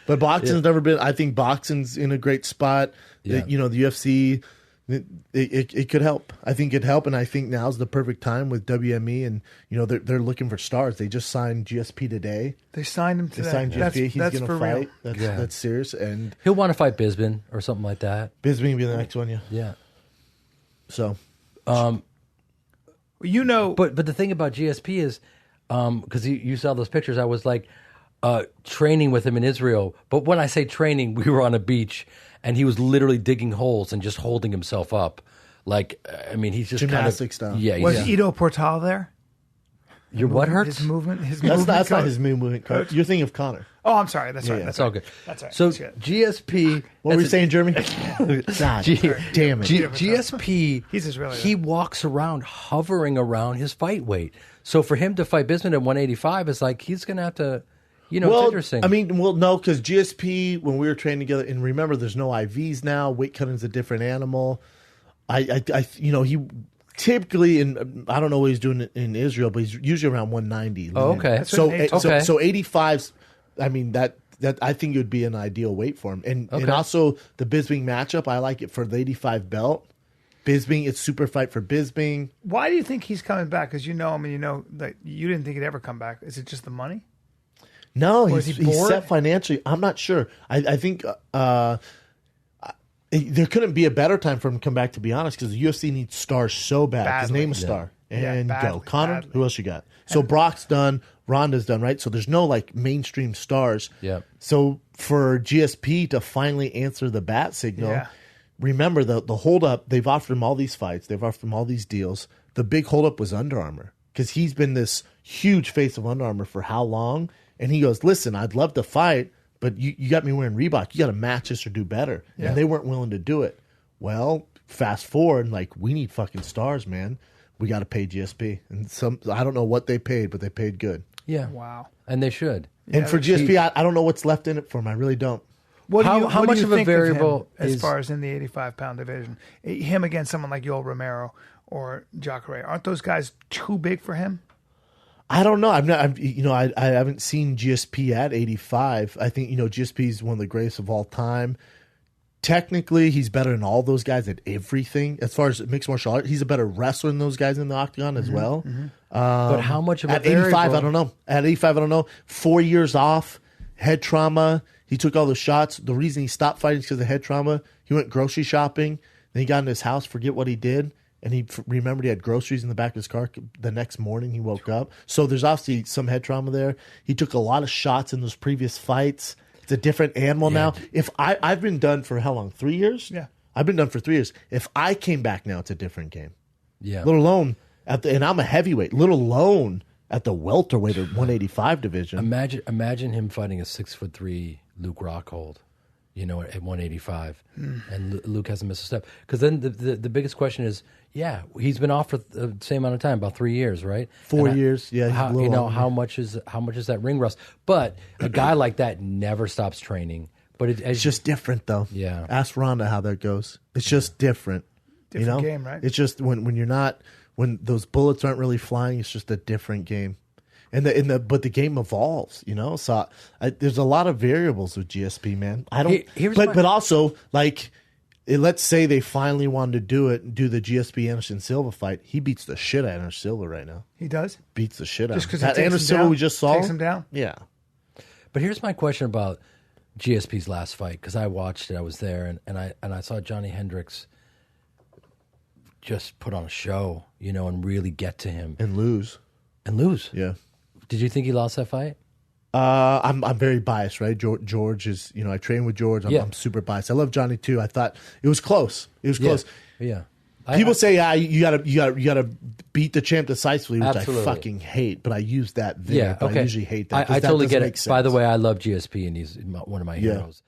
But boxing's never been. I think boxing's in a great spot. Yeah. The UFC, it could help. I think it'd help, and I think now's the perfect time with WME, and they're looking for stars. They just signed GSP today. They signed him today. They signed GSP. He's going to fight. Real. That's serious, and he'll want to fight Bisping or something like that. Bisping will be the next one. Yeah. Yeah. So, but the thing about GSP is, because you saw those pictures, I was like training with him in Israel. But when I say training, we were on a beach, and he was literally digging holes and just holding himself up. Like, I mean, he's just gymnastics kind of, style. Yeah. Was Ido Portal there? Your what hurts? His movement. That's not his movement coach. You're thinking of Connor. Oh, I'm sorry. That's right. That's all good. That's right. So GSP. What were you saying, Jeremy? God, damn it. GSP. He's Israeli. He walks around hovering around his fight weight. So for him to fight Bisping at 185 is like he's going to have to. It's interesting. I mean, no, because GSP, when we were training together, and remember, there's no IVs now. Weight cutting's a different animal. He typically, I don't know what he's doing in Israel, but he's usually around 190. Oh, okay. So 85's. I mean that I think it would be an ideal weight for him, and also the Bisping matchup. I like it for the 85 belt. Bisping, it's super fight for Bisping. Why do you think he's coming back? Because you know him, and you know that you didn't think he'd ever come back. Is it just the money? No, he's set financially. I'm not sure. I think there couldn't be a better time for him to come back, to be honest, because the UFC needs stars so bad. His name is Star. And go. Connor, who else you got? So Brock's done, Ronda's done, right? So there's no like mainstream stars. Yeah. So for GSP to finally answer the bat signal, remember the holdup, they've offered him all these fights, they've offered him all these deals. The big holdup was Under Armour, because he's been this huge face of Under Armour for how long? And he goes, listen, I'd love to fight, but you got me wearing Reebok. You got to match this or do better. Yeah. And they weren't willing to do it. Well, fast forward, we need fucking stars, man. We got to pay GSP. And I don't know what they paid, but they paid good. Yeah. Wow. And they should. And for GSP, I don't know what's left in it for him. I really don't. How much of a variable as far as in the 85-pound division? Him against someone like Yoel Romero or Jacare. Aren't those guys too big for him? I don't know. I haven't seen GSP at 85. I think, GSP is one of the greatest of all time. Technically, he's better than all those guys at everything. As far as mixed martial art, he's a better wrestler than those guys in the octagon as well. Mm-hmm. But how much of a at 85, variable? I don't know. At 85, I don't know. 4 years off, head trauma. He took all those shots. The reason he stopped fighting is because of head trauma. He went grocery shopping. Then he got in his house, forget what he did. And he remembered he had groceries in the back of his car. The next morning, he woke up. So there's obviously some head trauma there. He took a lot of shots in those previous fights. It's a different animal now. If I've been done for how long? 3 years? Yeah. I've been done for 3 years. If I came back now, it's a different game. Yeah. Let alone and I'm a heavyweight. Let alone at the welterweight or 185 division. Imagine him fighting a 6'3" Luke Rockhold. At 185, and Luke hasn't missed a step. Because then the biggest question is, he's been off for the same amount of time, about 3 years, right? 4 years, how much is that ring rust? But a guy like that never stops training. But it's just different, though. Yeah, ask Ronda how that goes. It's just different. Different game, right? It's just when those bullets aren't really flying. It's just a different game. But the game evolves, So there's a lot of variables with GSP, man. I don't. But also, let's say they finally wanted to do the GSP Anderson Silva fight. He beats the shit out of Anderson Silva right now. He does. Beats the shit out. Just because Anderson Silva we just saw takes him down. Yeah. But here's my question about GSP's last fight, because I watched it. I was there, and I saw Johnny Hendricks just put on a show, and really get to him and lose. Yeah. Did you think he lost that fight? I'm very biased, right? George is, I train with George. I'm super biased. I love Johnny too. I thought it was close. Yeah. People say, you gotta beat the champ decisively, which Absolutely. I fucking hate. But I use that there. Yeah. Okay. I usually hate that. I totally get it. Sense. By the way, I love GSP, and he's one of my heroes.